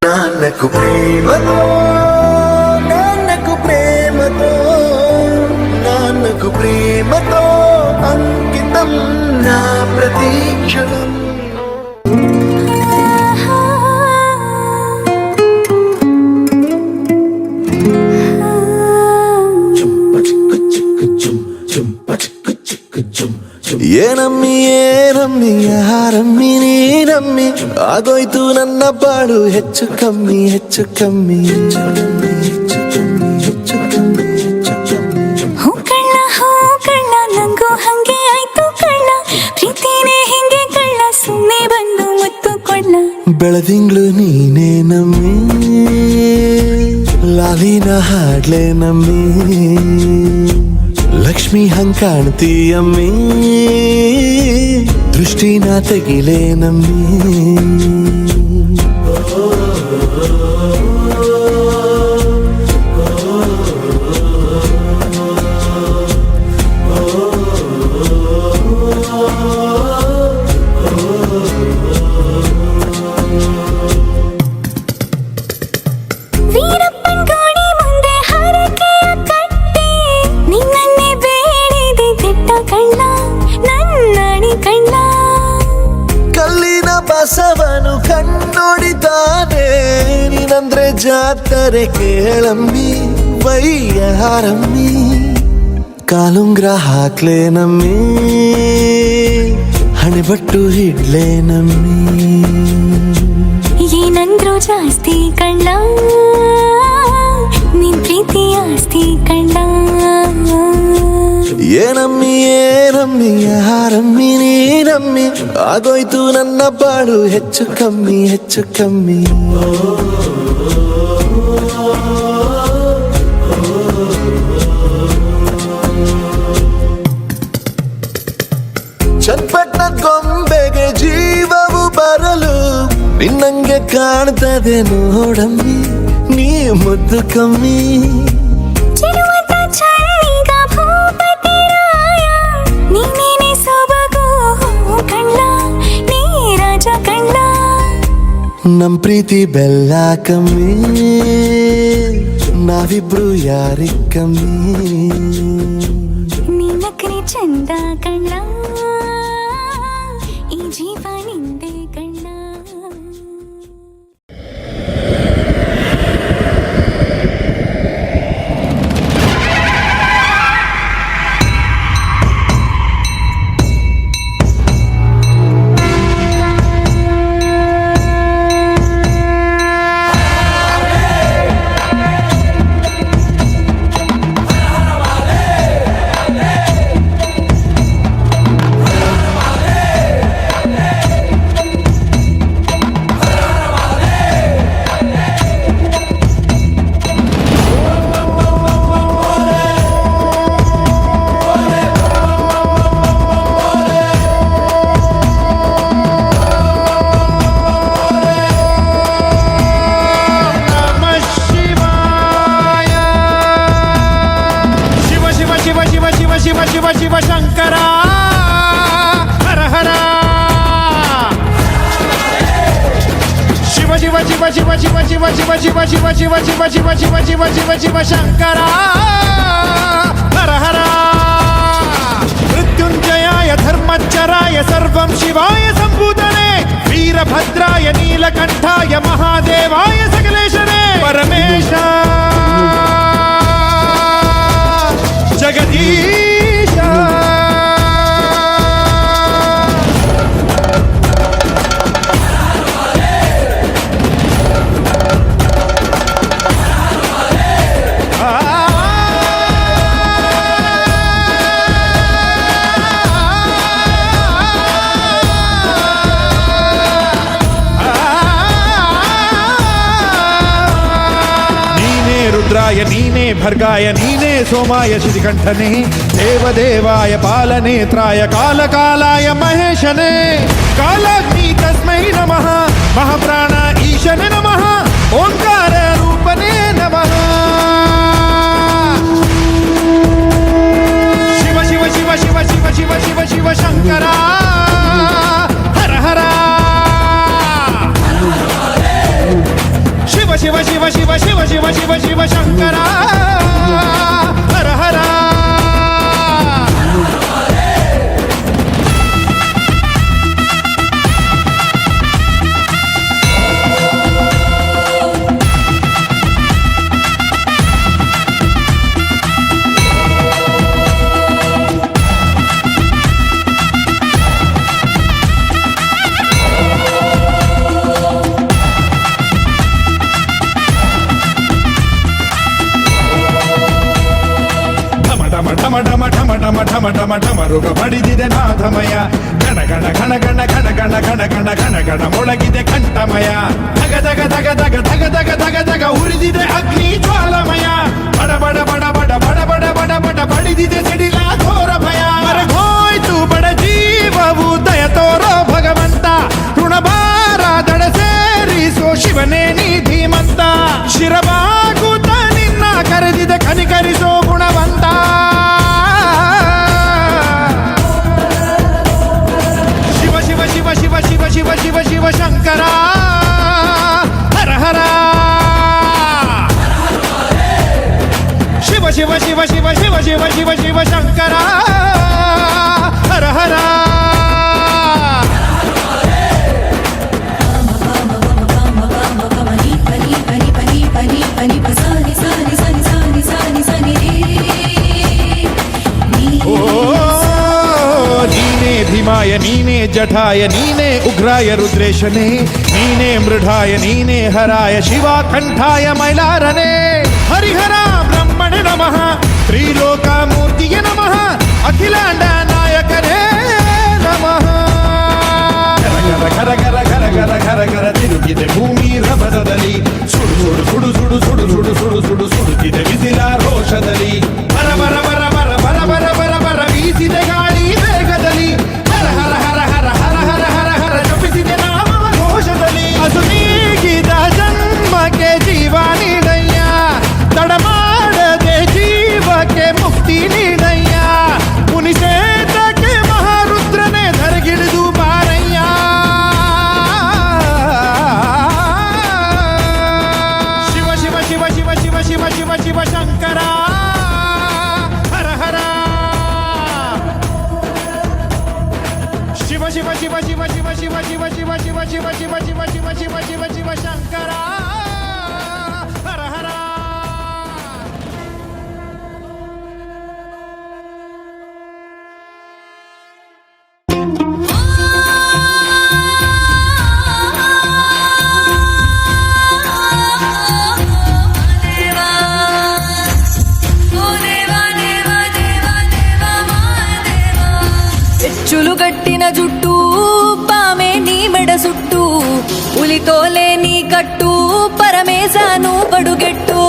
నాన్నకు ప్రేమతో నాన్నకు ప్రేమతో నాన్నకు ప్రేమతో అంకితం నా ప్రతీక్షణం. ಏನಮ್ಮಿ ಯಾರಮ್ಮಿ ಆಗೋಯ್ತು ನನ್ನ ಬಾಳು ಹೆಚ್ಚು ಕಮ್ಮಿ ಕಳ್ಳ ನಂಗೂ ಹಂಗೆ ಆಯ್ತು ಕಳ್ಳ ಪ್ರೀತಿನೇ ಹಿಂಗೆ ಕಳ್ಳ ಸುಮ್ಮನೆ ಬಂದು ಮುತ್ತು ಕೊಳ್ಳ ಬೆಳದಿಂಗ್ಳು ನೀನೇ ನಮ್ಮಿ ಲಾಲಿನ ಹಾಡ್ಲೆ ನಮ್ಮಿ ಲಕ್ಷ್ಮಿ ಹಂಗ್ ಕಾಣ್ತೀಯಮ್ಮಿ ದೃಷ್ಟಿನ ತೆಗಿಲೇ ನಮ್ಮಿ ಬಸವನು ಕಣ್ಣೊಡಿತಾನೆ ನೀನಂದ್ರೆ ಜಾತ್ರೆ ಕೇಳಮ್ಮಿ ವಯ್ಯಾರಮ್ಮಿ ಕಾಲುಂಗ್ರ ಹಾಕ್ಲೆ ನಮ್ಮಿ ಹಣೆಬಟ್ಟು ಹಿಡ್ಲೆ ನಮ್ಮಿ ಏನಂದ್ರು ಜಾಸ್ತಿ ಕಳ್ಳ ನಿನ್ ಪ್ರೀತಿ ಆಸ್ತಿ ಕಳ್ಳ ಏನಮ್ಮಿ ಯಾರಮ್ಮಿ ನೀನಮ್ಮಿ ಆಗೋಯ್ತು ನನ್ನ ಬಾಳು ಹೆಚ್ಚು ಕಮ್ಮಿ ಚನ್ನಪಟ್ಟಣ ಗೊಂಬೆಗೆ ಜೀವವು ಬರಲು ನಿನ್ನಂಗೆ ಕಾಣ್ತದೆ ನೋಡಮ್ಮಿ ನೀ ಮುದ್ದು ಕಮ್ಮಿ ನಮ್ ಪ್ರೀತಿ ಬೆಲ್ಲ ಕಮ್ಮಿ ನಾವಿಬ್ರು ಯಾರಿಗ್ ಕಮ್ಮಿ ನೀನಕ್ರೆ ಚಂದ ಕಣ್ಣ ಈ ಜೀವ ನಿಂದೆ ಕಣ್ಣ. ಶಿವ ಶಂಕರ ಹರ ಹರ ಶಿವ ಶಿವ ಶಿವ ಶಿವ ಶಿವ ಶಿವ ಶಿವ ಶಿವ ಶಿವ ಶಿವ ಶಿವ ಶಿವ ಶಿವ ಶಿವ ಶಿವ ಶಿವ ಶಂಕರ ಹರ ಹರ ಮೃತ್ಯುಂಜಯಾಯ ಧರ್ಮಚ್ಚರಾಯ ಸರ್ವಂ ಶಿವಾಯ ಸಂಭೂತನೆ ವೀರಭದ್ರಾಯ ನೀಲಕಂಠಾಯ ಮಹಾದೇವಾಯ ಸಕಲೇಶನೇ ಪರಮೇಶ ಜಗದೀಶ ಭದ್ರಾಯ ನೀನೇ ಭರ್ಗಾಯ ನೀನೇ ಸೋಮಾಯ ಶ್ರೀಕಂಠನೇ ದೇವದೇವಾಯ ಪಾಲನೇತ್ರಾಯ ಕಾಲಕಾಲಾಯ ಮಹೇಶನೇ ಕಾಲಾಗ್ನಿ ತಸ್ಮೈ ನಮಃ ಮಹಾಪ್ರಾಣ ಈಶನೇ ನಮಃ ಓಂಕಾರ ರೂಪನೇ ನಮಃ ಶಿವ ಶಿವ ಶಿವ ಶಿವ ಶಿವ ಶಿವ ಶಿವ ಶಿವ ಶಂಕರ ಹರ ಹರ ಶಿವ ಶಿವ ಶಿವ ಶಿವ ಶಿವ ಶಿವ ಶಿವ ಶಿವ ಶಂಕರ ಹರ ಹರ ಢಮ ಢಮ ಢಮ ಢಮ ಢಮ ಢಮ ಢಮ ರುಗ ಬಡಿದಿದೆ ನಾಥಮಯ ಗಣ ಗಣ ಘಣ ಗಣ ಘಣ ಗಣ ಘಣ ಗಣ ಘಣ ಗಣ ಮೊಳಗಿದೆ ಕಂಠಮಯ ಧಗ ಧಗ ಧಗ ಧಗ ಧಗ ಧಗ ಧಗ ಧಗ ಉರಿದಿದೆ ಅಗ್ನಿ ಜ್ವಾಲಮಯ ಬಡ ಬಡ ಬಡ ಬಡ ಬಡ ಬಡ ಬಡ ಬಡ ಬಡಿದಿದೆ ಸಿಡಿಲ ಘೋರ ಭಯ ಮರಗೋಯ್ತು ಬಡ ಜೀವವು ದಯ ತೋರೋ ಭಗವಂತ ಋಣಭಾರ ದಡ ಸೇರಿಸೋ ಶಿವನೇ ನೀ ಧೀಮಂತ ಶಿರಬಾಗುತ್ತ ನಿನ್ನ ಕರೆದಿದೆ ಕನಿಕರಿಸೋ ಗುಣವಂತ ಶಿವ ಶಿವ ಶಿವ ಶಿವ ಶಿವ ಶಿವ ಶಿವ ಶಿವ ಶಂಕರ ಹರ ಹರ ಶಿವ ಶಿವ ಶಿವ ಶಿವ ಶಿವ ಶಿವ ಶಿವ ಶಿವ ಶಂಕರ ಹರ ಹರ ನೀನೇ ಭೀಮಾಯ ನೀನೇ ಜಠಾಯ ನೀನೇ ಉಗ್ರಾಯ ರುದ್ರೇಶನೇ ನೀನೇ ಮೃಢಾಯ ನೀನೇ ಹರಾಯ ಶಿವ ಕಂಠಾಯ ಮೈಲಾರನೇ ಹರಿಹರ ಬ್ರಹ್ಮಣೆ ನಮಃ ತ್ರಿಲೋಕ ಮೂರ್ತಿಗೆ ನಮಃ ಅಖಿಲಾಂಡ ನಾಯಕನೇ ನಮಃ ಘರ ಘರ ಘರ ಘರ ಘರ ಘರ ತಿರುಗಿದೆ ಭೂಮಿ ರಭಸದಲ್ಲಿ ಸುಡು ಸುಡು ಸುಡು ಸುಡು ಸುಡು ಸುಡು ಸುಡು ಸುಡು ಸುಡುತ್ತಿದೆ ಬಿಸಿಲ ರೋಷದಲ್ಲಿ ಬರ ಬರ ಬರ ಬರ ಬರ ಬರ ಬರ ಬರ ಬೀಸಿದೆ ಗಾಳಿ ವೇಗದಲ್ಲಿ ಹರ ಹರ ಹರ ಹರ ಹರ ಹರ ಹರ ಹರ ಜಪಿಸಿದೆ ನಾಮ ಘೋಷದಲ್ಲಿ ಅದು ನೀಗಿದ ಜನ್ಮಕ್ಕೆ ಜೀವ ನೀಡಯ್ಯ ತಡ ಮಾಡದೆ ಜೀವಕ್ಕೆ ಮುಕ್ತಿ ನೀಡಯ್ಯ ಮುನಿಸೇತಕ್ಕೆ ಮಹಾರುದ್ರನೇ ಧರೆಗಿಳಿದು ಬಾರಯ್ಯ ಶಿವ ಶಿವ ಶಿವ ಶಿವ ಶಿವ ಶಿವ ಶಿವ ಶಿವ ಶಂಕರ ಹರ ಹರ ಶಿವ ಶಿವ ಶಿವ ಶಿವ ಶಿವ ಶಿವ ಶಿವ ಶಿವ ಶಿವ ಶಿವ ಶಿವ ಶಿವ ಶಿವ ಶಿವ ಶಿವ ಶಿವ ಶಂಕರ ಹರ ಹರ చులుగట్టిన జుట్టు పామే నీ మెడ సుట్టు ఉలితోలే నీ కట్టు పరమేశాను పడుగెట్టు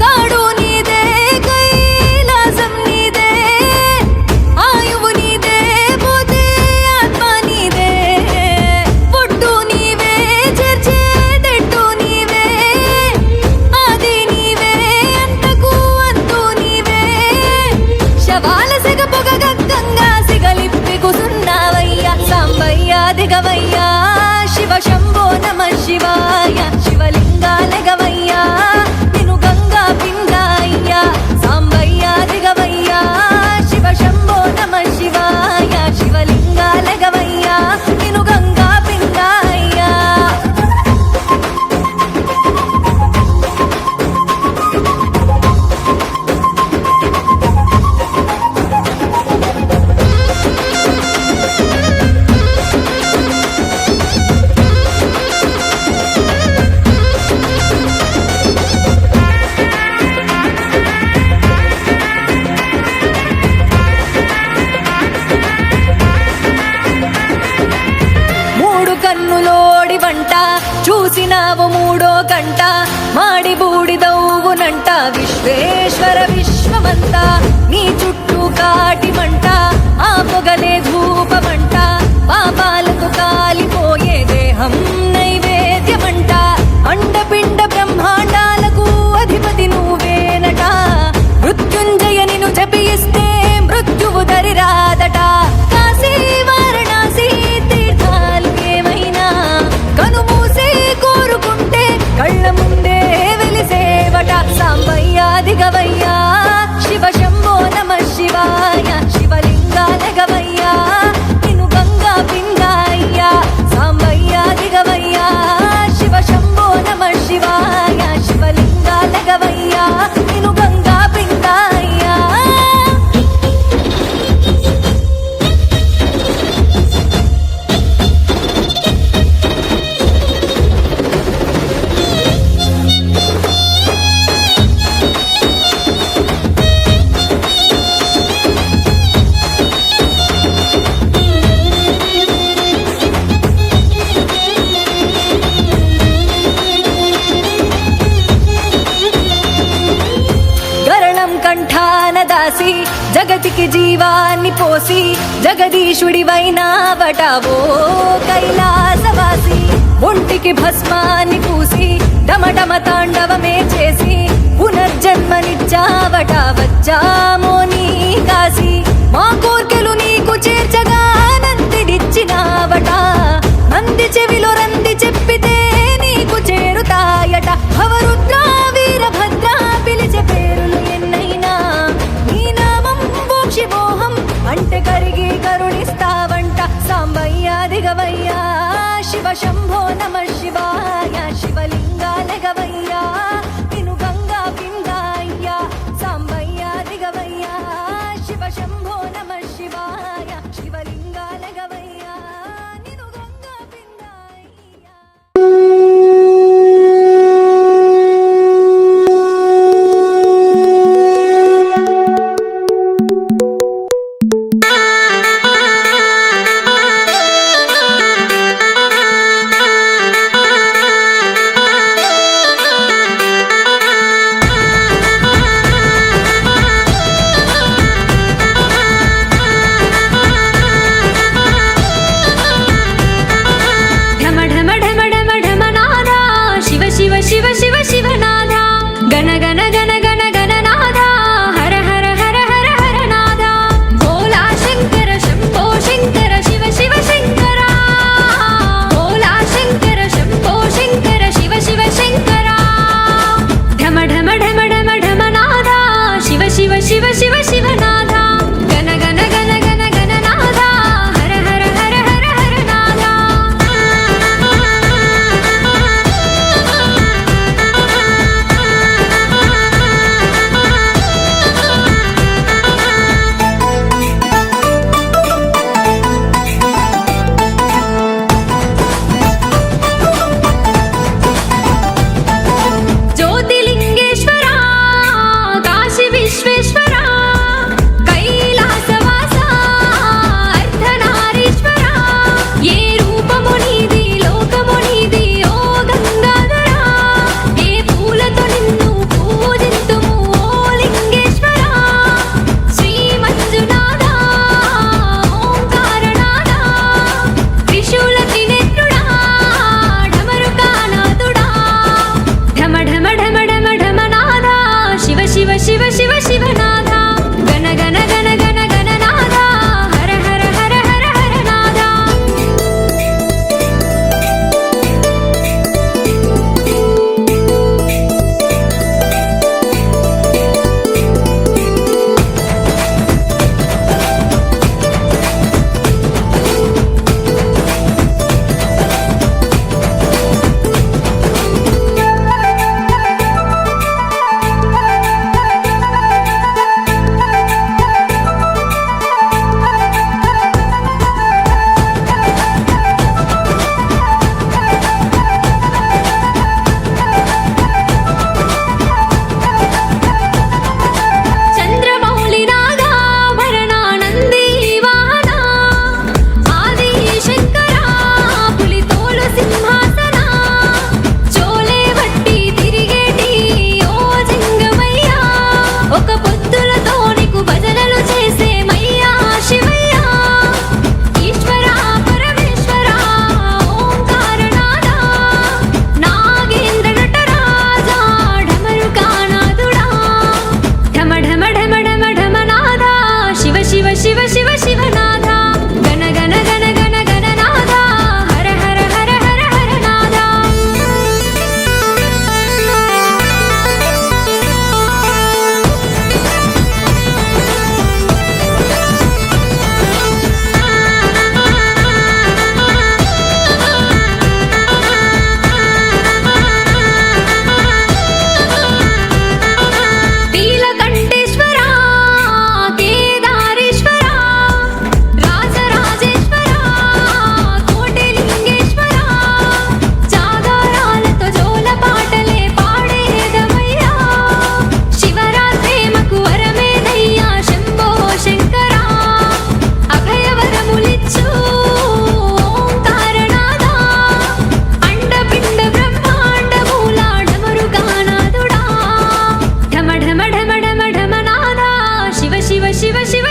కాడు నీదే కైలాసం నీదే ఆయువు నీదే పోతే ఆత్మ నీదే పొట్టు నీవే చేర్చేటట్టు నీవే ఆది నీవే అంతకు అంతు నీవే శవాల సెగ పొగ గంగా సిగలిప్పి కుసున్నావయ్యా సాంబయ్యా దిగవయ్యా శివ శంభో నమ శివాయ శివలింగాలగవయ్యా నిను గంగా పిండాయ్యా సాంబయ్యా దిగవయ్యా శివ శంభో నమ శివాయ శివలింగాలగవయ్యా నిను గంగా పిండాయ్యా విశ్వేశ్వర విశ్వమంతా నీ చుట్టూ కాటి మంట ఆ పొగలే ధూపమంట పాపాలకు కాలిపోయే దేహం నైవేద్యమంట అండపిండ బ్రహ్మాండాలకు అధిపతి నువ్వేనట మృత్యుంజయ నిన్ను జపిస్తే మృత్యువు దరి రాదట కాశీ వారణాసి తీర్థాలు ఏమైనా కనుమూసే కోరుకుంటే కళ్ళ ముందే వెలిసేవట సాంబయ్య దిగవయ్యా శివ శంభో నమ శివాయ శివలింగాల గవయ్యా నిన్ను గంగా పింగాయ్యా సాంబయ్య దిగవయ్యా శివ శంభో నమ శివాయ శివలింగాల గవయ్యా నిన్ను గంగా పింగాయ్యా గరణం కంఠాన దాసి జగతికి జీవాన్ని పోసి జగదీశుడివైనావట ఓ కైలాసవాసి ఒంటికి భస్మాన్ని పూసి డమడమ తాండవమే చేసి పునర్జన్మనిచ్చావట వచ్చామో నీ కాసి మా కోర్కెలు నీకు చేర్చగా నందినిచ్చినావట నంది చెవిలో రంది చెప్పితే నీకు చేరుతాయట భవరుద్ర వీరభద్ర పిలిచే పేరులు ఎన్నైనా నీ నామం మోక్షిమోహం అంటే కరిగి కరుణిస్తావంట సాంబయ్య దిగవయ్యా శివ శంభో నమ శివాయ శివలింగాల గవయ్యా నిన్ను గంగా పింగాయ్యా సాంబయ్య దిగవయ్యా శివ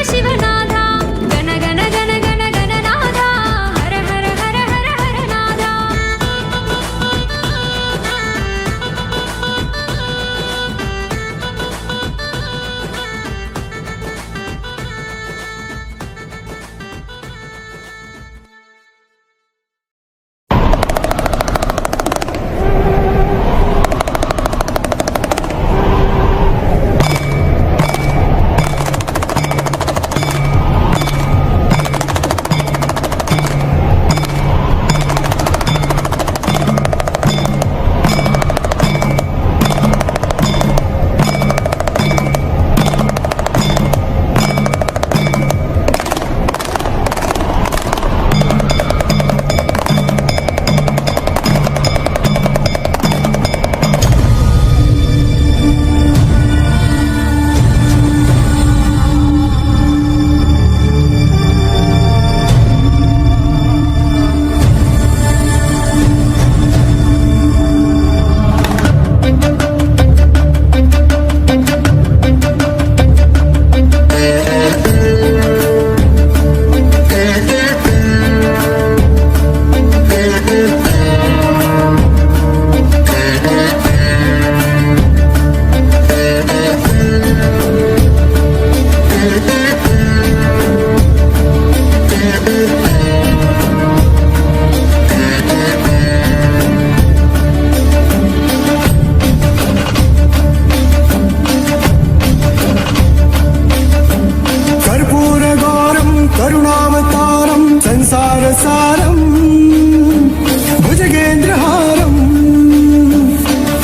ಶಿವನಾದ ಗಣ ಗಣ ಗಣ ಗಣ ಗಣನಾದ ಹರ ಹರ ಹರ ಹರ ಹರನಾದ కరుణావతారం సంసారసారం భుజగేంద్రహారం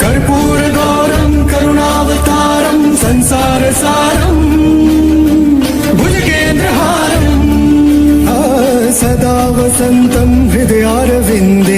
కర్పూరగౌరం కరుణావతారం సంసారసారం భుజగేంద్రహారం సదా వసంతం హృదయారవిందే